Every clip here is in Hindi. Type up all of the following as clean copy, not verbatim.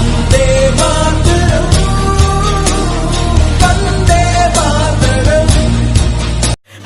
वंदे मातरम, वंदे मातरम।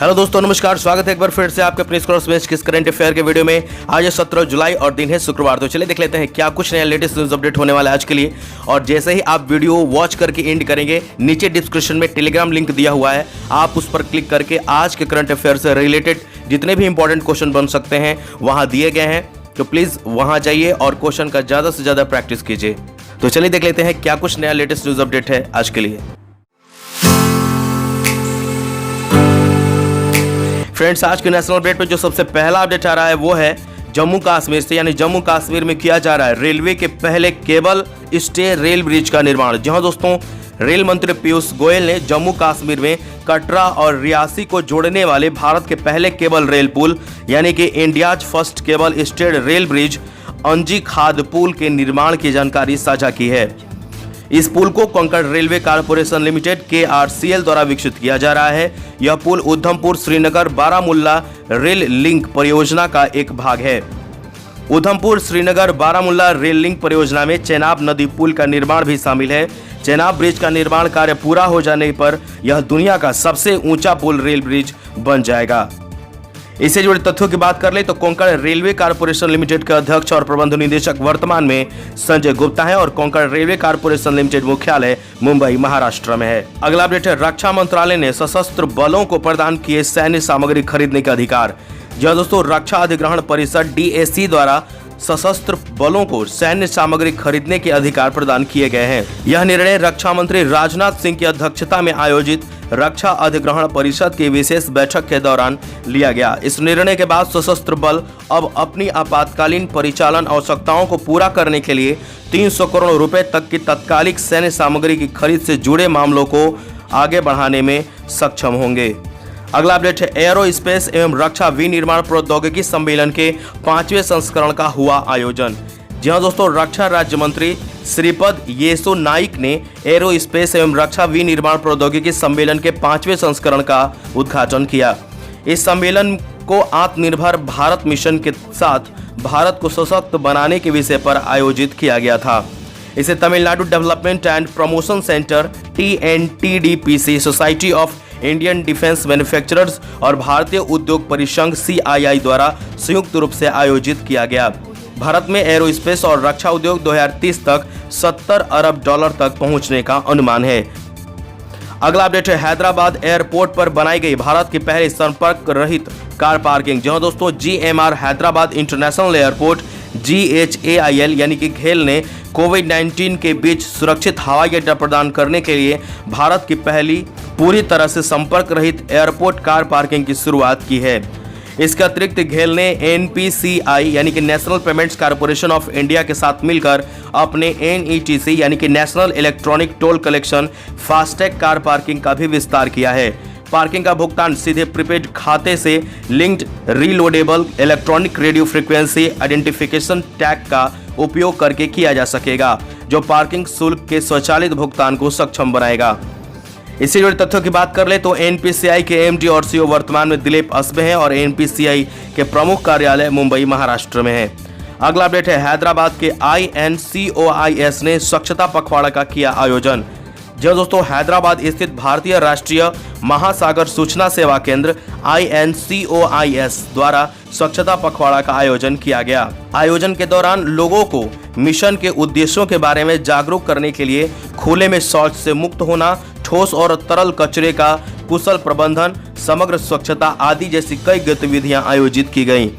हेलो दोस्तों, नमस्कार। स्वागत है एक बार फिर से आपके अपने स्कॉलर्स बेंच किस करंट अफेयर के वीडियो में। आज है 17 जुलाई और दिन है शुक्रवार। तो चलिए देख लेते हैं क्या कुछ नया लेटेस्ट न्यूज अपडेट होने वाला है आज के लिए। और जैसे ही आप वीडियो वॉच करके एंड करेंगे, नीचे डिस्क्रिप्शन में टेलीग्राम लिंक दिया हुआ है, आप उस पर क्लिक करके आज के करंट अफेयर से रिलेटेड जितने भी इंपॉर्टेंट क्वेश्चन बन सकते हैं वहां दिए गए हैं। तो प्लीज वहां जाइए और क्वेश्चन का ज्यादा से ज्यादा प्रैक्टिस कीजिए। तो चलिए देख लेते हैं क्या कुछ नया लेटेस्ट न्यूज अपडेट है आज के लिए। फ्रेंड्स, आज के नेशनल अपडेट में जो सबसे पहला अपडेट आ रहा है वो है जम्मू कश्मीर से, यानी जम्मू कश्मीर में किया जा रहा है रेलवे के पहले केबल स्टे रेल ब्रिज का निर्माण। जी हां दोस्तों, रेल मंत्री पीयूष गोयल ने जम्मू कश्मीर में कटरा और रियासी को जोड़ने वाले भारत के पहले केबल रेल पुल यानी कि India's first cable stayed rail bridge अंजी खाद पुल के निर्माण की जानकारी साझा की है। इस पुल को Konkan railway corporation limited KRCL द्वारा विकसित किया जा रहा है। यह पुल उधमपुर श्रीनगर बारामुल्ला रेल लिंक परियोजना का एक भाग है। उधमपुर श्रीनगर बारामुल्ला रेल लिंक परियोजना में चेनाब नदी पुल का निर्माण भी शामिल है। चेनाब ब्रिज का निर्माण कार्य पूरा हो जाने पर यह दुनिया का सबसे ऊंचा पुल रेल ब्रिज बन जाएगा। इससे जुड़े तथ्यों की बात कर ले तो कोंकण रेलवे कारपोरेशन लिमिटेड के अध्यक्ष और प्रबंध निदेशक वर्तमान में संजय गुप्ता है और कोंकण रेलवे कारपोरेशन लिमिटेड मुख्यालय मुंबई महाराष्ट्र में है। अगला अपडेट है, रक्षा मंत्रालय ने सशस्त्र बलों को प्रदान किए सैन्य सामग्री खरीदने के अधिकार। जी दोस्तों, रक्षा अधिग्रहण परिषद DAC द्वारा सशस्त्र बलों को सैन्य सामग्री खरीदने के अधिकार प्रदान किए गए हैं। यह निर्णय रक्षा मंत्री राजनाथ सिंह की अध्यक्षता में आयोजित रक्षा अधिग्रहण परिषद की विशेष बैठक के दौरान लिया गया। इस निर्णय के बाद सशस्त्र बल अब अपनी आपातकालीन परिचालन आवश्यकताओं को पूरा करने के लिए 300 करोड़ रुपए तक की तत्कालिक सैन्य सामग्री की खरीद से जुड़े मामलों को आगे बढ़ाने में सक्षम होंगे। अगला अपडेट है, एयरोस्पेस एवं रक्षा विनिर्माण प्रौद्योगिकी सम्मेलन के 5वें संस्करण का हुआ आयोजन। जी हां दोस्तों, रक्षा राज्य मंत्री श्रीपद येसो नाइक ने एयरोस्पेस एवं रक्षा विनिर्माण प्रौद्योगिकी सम्मेलन के 5वें संस्करण का उद्घाटन किया। इस सम्मेलन को आत्मनिर्भर भारत मिशन के साथ भारत को सशक्त बनाने के विषय पर आयोजित किया गया था। इसे Tamil Nadu development and promotion centre TNTDPC, society of Indian defence manufacturers और भारतीय उद्योग परिसंघ CII द्वारा संयुक्त रूप से आयोजित किया गया। भारत में एरोस्पेस और रक्षा उद्योग 2030 तक $70 अरब तक पहुंचने का अनुमान है। अगला अपडेट है, हैदराबाद एयरपोर्ट पर बनाई गई भारत की पहली संपर्क रहित कार पार्किंग। जहां दोस्तों GMR Hyderabad international airport GHAIL यानी कि घेल ने कोविड-19 के बीच सुरक्षित हवाई अड्डा प्रदान करने के लिए भारत की पहली पूरी तरह से संपर्क रहित एयरपोर्ट कार पार्किंग की शुरुआत की है। इसके अतिरिक्त घेल ने NPCI यानी कि national payments corporation of India के साथ मिलकर अपने NETC यानी कि national electronic toll collection FASTag car parking का भी विस्तार किया है। पार्किंग का भुगतान सीधे प्रीपेड खाते से linked reloadable electronic radio frequency identification tag का उपयोग करके किया जा सकेगा, जो पार्किंग शुल्क के स्वचालित भुगतान को सक्षम बनाएगा। इसी जुड़े तथ्यों की बात कर ले तो NPCI के MD और CEO वर्तमान में दिलीप असबे हैं और NPCI के प्रमुख कार्यालय मुंबई महाराष्ट्र में है। अगला अपडेट है, हैदराबाद के INCOIS ने स्वच्छता पखवाड़ा का किया आयोजन। जो दोस्तों, हैदराबाद स्थित भारतीय राष्ट्रीय महासागर सूचना सेवा केंद्र INCOIS द्वारा स्वच्छता पखवाड़ा का आयोजन किया गया। आयोजन के दौरान लोगों को मिशन के उद्देश्यों के बारे में जागरूक करने के लिए खुले में शौच से मुक्त होना, ठोस और तरल कचरे का कुशल प्रबंधन, समग्र स्वच्छता आदि जैसी कई गतिविधियां आयोजित की गईं।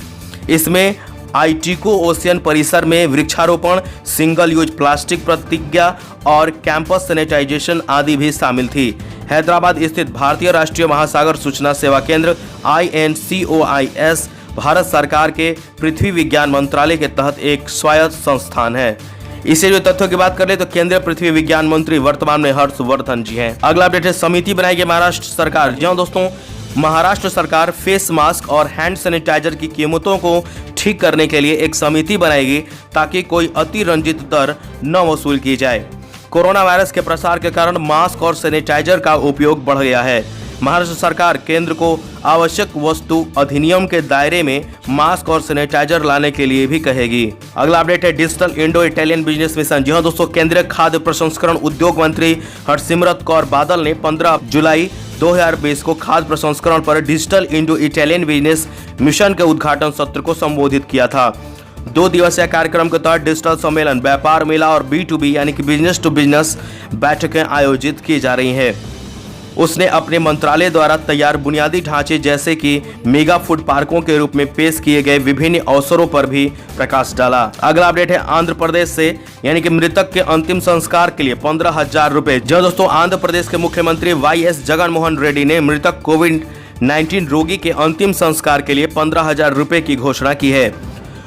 इसमें आईटीको ओशियन परिसर में वृक्षारोपण, सिंगल यूज प्लास्टिक प्रतिज्ञा और कैंपस सैनिटाइजेशन आदि भी शामिल थी। हैदराबाद स्थित भारतीय राष्ट्रीय महासागर सूचना सेवा केंद्र INCOIS भारत सरकार के पृथ्वी विज्ञान मंत्रालय के तहत एक स्वायत्त संस्थान है। इसे जो तथ्यों की बात कर ले तो केंद्रीय पृथ्वी विज्ञान मंत्री वर्तमान में हर्षवर्धन जी हैं। अगला अपडेट है, समिति बनाएगी महाराष्ट्र सरकार। जी दोस्तों, महाराष्ट्र सरकार फेस मास्क और हैंड सैनिटाइजर की कीमतों को ठीक करने के लिए एक समिति बनाएगी ताकि कोई अतिरंजित दर न वसूल की जाए। कोरोना वायरस के प्रसार के कारण मास्क और सैनिटाइजर का उपयोग बढ़ गया है। महाराष्ट्र सरकार केंद्र को आवश्यक वस्तु अधिनियम के दायरे में मास्क और सैनिटाइजर लाने के लिए भी कहेगी। अगला अपडेट है digital Indo Italian business mission. जी हाँ दोस्तों, केंद्रीय खाद्य प्रसंस्करण उद्योग मंत्री हरसिमरत कौर बादल ने 15 जुलाई 2020 को खाद्य प्रसंस्करण पर digital Indo Italian business mission के उद्घाटन सत्र को संबोधित किया था। 2 दिवसीय कार्यक्रम के तहत डिजिटल सम्मेलन, व्यापार मेला और B2B यानी कि बिजनेस टू बिजनेस बैठकें आयोजित की जा रही हैं। उसने अपने मंत्रालय द्वारा तैयार बुनियादी ढांचे जैसे कि मेगा फूड पार्कों के रूप में पेश किए गए विभिन्न अवसरों पर भी प्रकाश डाला। अगला अपडेट है आंध्र प्रदेश से, यानी कि मृतक के अंतिम संस्कार के लिए 15,000 रुपए। जो दोस्तों, आंध्र प्रदेश के मुख्यमंत्री YS जगनमोहन रेड्डी ने मृतक कोविड-19 रोगी के अंतिम संस्कार के लिए 15,000 रुपए की घोषणा की है।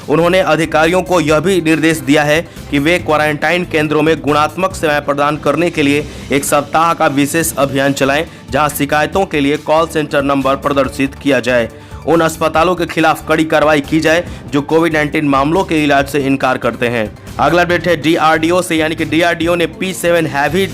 उन्होंने अधिकारियों को यह भी निर्देश दिया है कि वे क्वारंटाइन केंद्रों में गुणात्मक सेवाएं प्रदान करने के लिए एक सप्ताह का विशेष अभियान चलाएं, जहां शिकायतों के लिए कॉल सेंटर नंबर प्रदर्शित किया जाए। उन अस्पतालों के खिलाफ कड़ी कार्रवाई की जाए जो कोविड-19 मामलों के इलाज से इनकार करते हैं। अगला अपडेट है DRDO से, यानी कि DRDO ने P7 हैवी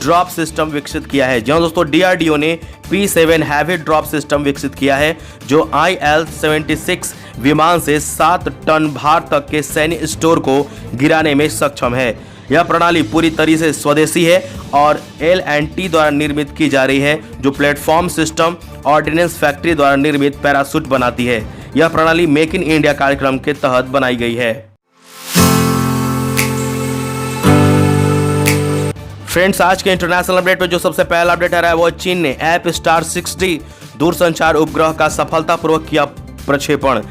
ड्रॉप सिस्टम विकसित किया है। जहां दोस्तों, DRDO ने P7 हैवी ड्रॉप सिस्टम विकसित किया है जो IL-76 विमान से 7 टन भार तक के सैन्य स्टोर को गिराने में सक्षम है। यह प्रणाली पूरी तरह से स्वदेशी है और L&T द्वारा निर्मित की जा रही है, जो प्लेटफॉर्म सिस्टम ऑर्डिनेंस फैक्ट्री द्वारा निर्मित पैराशूट बनाती है। यह प्रणाली मेक इन इंडिया कार्यक्रम के तहत बनाई गई है। फ्रेंड्स, आज के इंटरनेशनल अपडेट में जो सबसे पहला अपडेट आ रहा है वो चीन ने एपस्टार 6D दूरसंचार उपग्रह का सफलतापूर्वक किया प्रक्षेपण।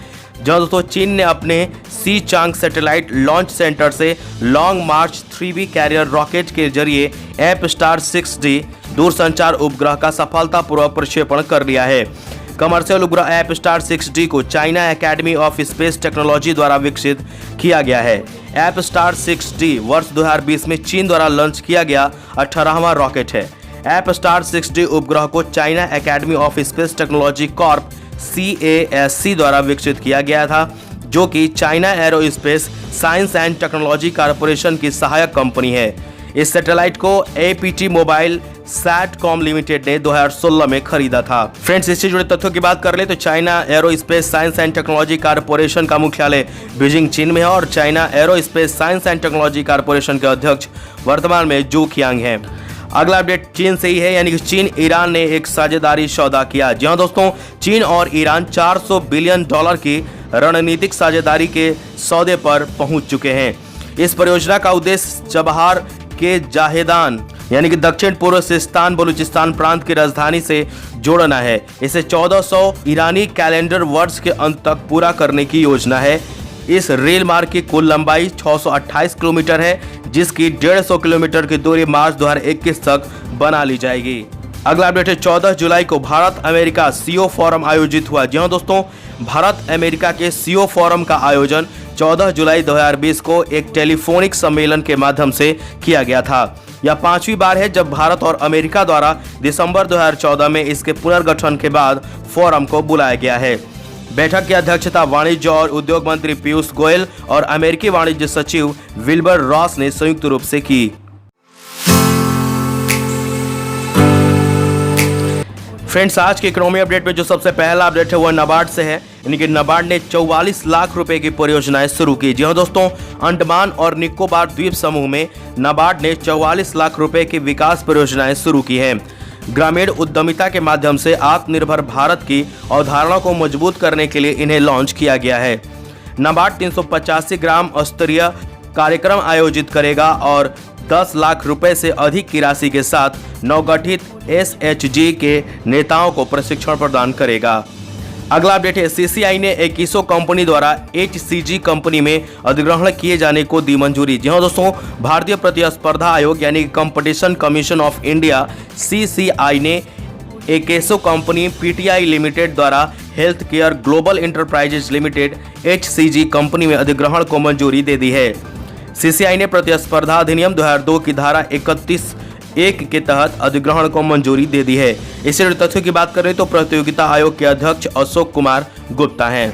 जहां दोस्तों, चीन ने अपने सीचांग सैटेलाइट लॉन्च सेंटर से लॉन्ग मार्च 3B कैरियर रॉकेट के जरिए एपस्टार 6D दूरसंचार उपग्रह का सफलतापूर्वक प्रक्षेपण कर लिया है। कमर्शियल उपग्रह एपस्टार 6D को China academy of space technology द्वारा विकसित किया गया है। एपस्टार 6D वर्ष 2020 में चीन द्वारा लॉन्च किया गया 18वां रॉकेट है। एपस्टार 6D उपग्रह को China academy of space technology Corp CASC द्वारा विकसित किया गया था, जो कि China aerospace science and technology corporation की सहायक कंपनी है। इस सैटेलाइट को APT मोबाइल सैटकॉम लिमिटेड ने 2016 में खरीदा था। फ्रेंड्स, इससे जुड़े तथ्यों की बात कर ले तो China aerospace science and technology corporation का मुख्यालय बीजिंग चीन में है और China aerospace science and technology corporation के अध्यक्ष वर्तमान में जू खियांग हैं। अगला अपडेट चीन से ही है, यानी कि चीन ईरान ने एक साझेदारी सौदा किया। जी हाँ दोस्तों, चीन और ईरान $400 बिलियन की रणनीतिक साझेदारी के सौदे पर पहुंच चुके हैं। इस परियोजना का उद्देश्य चबहार के जाहेदान, यानी कि दक्षिण पूर्व सिस्तान बलूचिस्तान प्रांत की राजधानी से जोड़ना है। इसे 1400 ईरानी कैलेंडर वर्ष के अंत तक पूरा करने की योजना है। इस रेल मार्ग की कुल लंबाई 628 किलोमीटर है, जिसकी 150 किलोमीटर की दूरी मार्च 2021 तक बना ली जाएगी। अगला अपडेट है 14 जुलाई को भारत अमेरिका CO फोरम आयोजित हुआ। जी हाँ दोस्तों, भारत अमेरिका के CO फोरम का आयोजन 14 जुलाई 2020 को एक टेलीफोनिक सम्मेलन के माध्यम से किया गया था। यह 5वीं बार है जब भारत और अमेरिका द्वारा दिसंबर 2014 में इसके पुनर्गठन के बाद फोरम को बुलाया गया है। बैठक की अध्यक्षता वाणिज्य और उद्योग मंत्री पीयूष गोयल और अमेरिकी वाणिज्य सचिव विल्बर रॉस ने संयुक्त रूप से की। फ्रेंड्स, आज के इकोनॉमी अपडेट में जो सबसे पहला अपडेट है वह नाबार्ड से है, यानी कि नाबार्ड ने 44 लाख रुपए की परियोजनाएं शुरू की। जी हाँ दोस्तों, अंडमान और निकोबार द्वीप समूह में नाबार्ड ने 44 लाख रुपए की विकास परियोजनाएं शुरू की हैं। ग्रामीण उद्यमिता के माध्यम से आत्मनिर्भर भारत की अवधारणा को मजबूत करने के लिए इन्हें लॉन्च किया गया है। नाबार्ड 385 ग्राम स्तरीय कार्यक्रम आयोजित करेगा और 10 लाख रुपए से अधिक की राशि के साथ नवगठित SHG के नेताओं को प्रशिक्षण प्रदान करेगा। अगला अपडेट है CCI ने एक ISO कंपनी द्वारा HCG कंपनी में अधिग्रहण किए जाने को दी मंजूरी। जी हाँ दोस्तों, भारतीय प्रतिस्पर्धा आयोग यानी competition commission of India CCI ने एक ISO कंपनी PTI लिमिटेड द्वारा health care global enterprises limited HCG company में अधिग्रहण को मंजूरी दे दी है। CCI ने प्रतिस्पर्धा अधिनियम 2002 की धारा 31(1) के तहत अधिग्रहण को मंजूरी दे दी है। इससे जुड़े तथ्यों की बात करें तो प्रतियोगिता आयोग के अध्यक्ष अशोक कुमार गुप्ता हैं।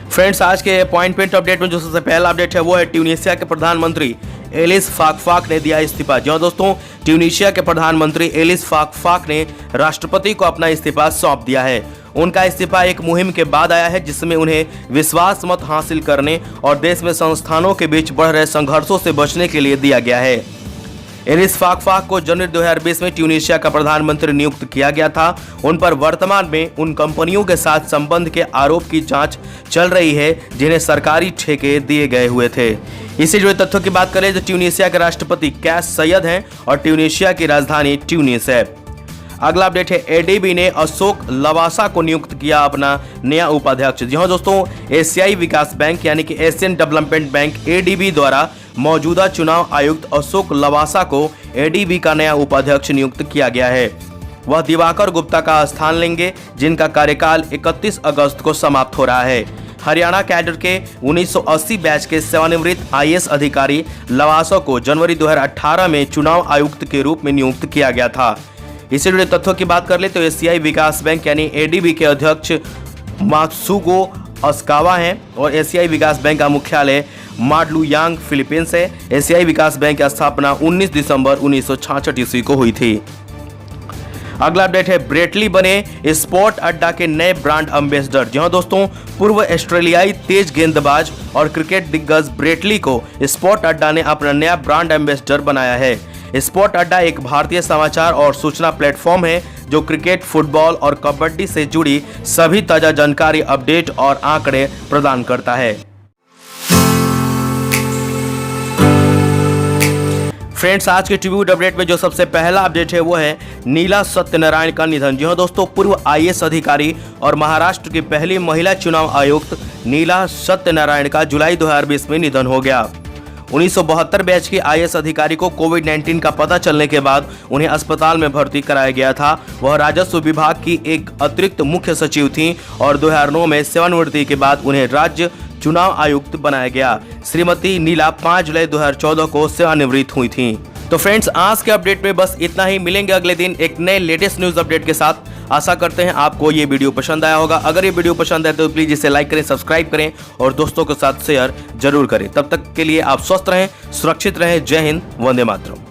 फ्रेंड्स, आज के पॉइंट अपडेट में जो सबसे पहला अपडेट है वो है ट्यूनीशिया के प्रधानमंत्री एलिस फाकफाक ने दिया इस्तीफा। जी दोस्तों, ट्यूनीशिया के प्रधानमंत्री एलिस फाकफाक ने राष्ट्रपति को अपना इस्तीफा सौंप दिया है। उनका इस्तीफा एक मुहिम के बाद आया है जिसमें उन्हें विश्वास मत हासिल करने और देश में संस्थानों के बीच बढ़ रहे संघर्षों से बचने के लिए दिया गया है। एलिस फाकफाक को जनवरी 2020 में ट्यूनीशिया का प्रधानमंत्री नियुक्त किया गया था। उन पर वर्तमान में उन कंपनियों के साथ संबंध के आरोप की जांच चल रही है जिन्हें सरकारी ठेके दिए गए हुए थे। इससे जुड़े तथ्यों की बात करें तो ट्यूनीशिया के राष्ट्रपति कैस सैयद हैं और ट्यूनीशिया की राजधानी ट्यूनिस है। अगला अपडेट है, एडीबी ने अशोक लवासा को नियुक्त किया अपना नया उपाध्यक्ष। जी हाँ दोस्तों, एशियाई विकास बैंक यानी कि एशियन डेवलपमेंट बैंक एडीबी द्वारा मौजूदा चुनाव आयुक्त अशोक लवासा को एडीबी का नया उपाध्यक्ष नियुक्त किया गया है। वह दिवाकर गुप्ता का स्थान लेंगे जिनका कार्यकाल 31 अगस्त को समाप्त हो रहा है। हरियाणा कैडर के 1980 बैच के सेवानिवृत्त आईएएस अधिकारी लवासा को जनवरी 2018 में चुनाव आयुक्त के रूप में नियुक्त किया गया था। इससे जुड़े तथ्यों की बात कर ले तो एशियाई विकास बैंक यानी एडीबी के अध्यक्ष मात्सुगो अस्कावा हैं और एशियाई विकास बैंक का मुख्यालय माडलुयांग फिलीपींस है। एशियाई विकास बैंक की स्थापना 19 दिसंबर 1966 ईस्वी को हुई थी। अगला अपडेट है, ब्रेटली बने स्पोर्ट अड्डा के नए ब्रांड एम्बेसडर। जी हाँ दोस्तों, पूर्व ऑस्ट्रेलियाई तेज गेंदबाज और क्रिकेट दिग्गज ब्रेटली को स्पोर्ट अड्डा ने अपना नया ब्रांड एम्बेसडर बनाया है। स्पोर्ट अड्डा एक भारतीय समाचार और सूचना प्लेटफॉर्म है जो क्रिकेट, फुटबॉल और कबड्डी से जुड़ी सभी ताजा जानकारी, अपडेट और आंकड़े प्रदान करता है। फ्रेंड्स, आज के ट्रिब्यूट अपडेट में जो सबसे पहला अपडेट है वो है नीला सत्यनारायण का निधन। जी हाँ दोस्तों, पूर्व आईएएस अधिकारी और महाराष्ट्र की पहली महिला चुनाव आयुक्त नीला सत्यनारायण का जुलाई 2020 में निधन हो गया। 1972 बैच के आईएएस अधिकारी को कोविड-19 का पता चलने के बाद उन्हें अस्पताल में भर्ती कराया गया था। वह राजस्व विभाग की एक अतिरिक्त मुख्य सचिव थीं और 2009 में सेवानिवृत्ति के बाद उन्हें राज्य चुनाव आयुक्त बनाया गया। श्रीमती नीला 5 जुलाई 2014 को सेवानिवृत्त हुई थीं। तो फ्रेंड्स, आज के अपडेट में बस इतना ही। मिलेंगे अगले दिन एक नए लेटेस्ट न्यूज अपडेट के साथ। आशा करते हैं आपको ये वीडियो पसंद आया होगा। अगर ये वीडियो पसंद आए तो प्लीज इसे लाइक करें, सब्सक्राइब करें और दोस्तों के साथ शेयर जरूर करें। तब तक के लिए आप स्वस्थ रहें, सुरक्षित रहें। जय हिंद, वंदे मातरम।